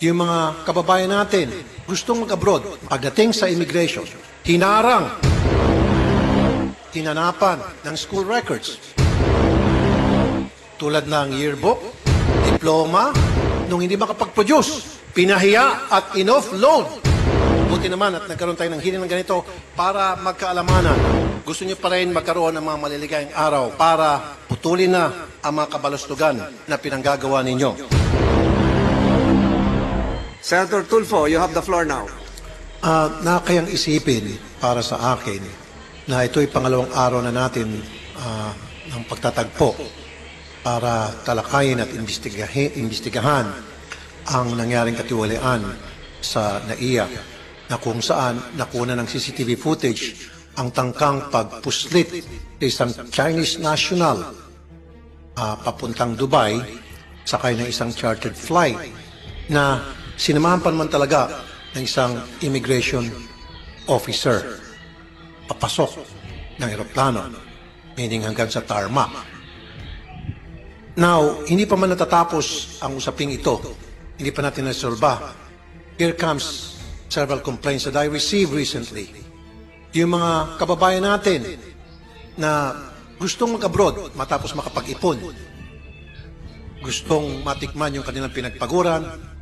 Yung mga kababayan natin gustong mag-abroad, pagdating sa immigration, hinarang, tinanapan ng school records. Tulad ng yearbook, diploma, nung hindi makapag-produce, pinahiya at in-offload. Buti naman at nagkaroon tayo ng hearing ng ganito para magkaalamanan. Gusto niyo pa rin magkaroon ng mga maliligayang araw para putulin na ang mga kabalustugan na pinanggagawa ninyo. Senator Tulfo, you have the floor now. Nakakayang isipin para sa akin na ito'y pangalawang araw na natin ng pagtatagpo para talakayin at imbestigahan ang nangyaring katiwalian sa NAIA na kung saan nakuna ng CCTV footage ang tangkang pagpuslit sa isang Chinese national papuntang Dubai sakay ng isang chartered flight na sinamahan pa naman talaga ng isang immigration officer papasok ng eroplano, meaning hanggang sa tarmac. Now, hindi pa man natatapos ang usaping ito, hindi pa natin nasolba. Here comes several complaints that I received recently. Yung mga kababayan natin na gustong mag-abroad matapos makapag-ipon, gustong matikman yung kanilang pinagpaguran,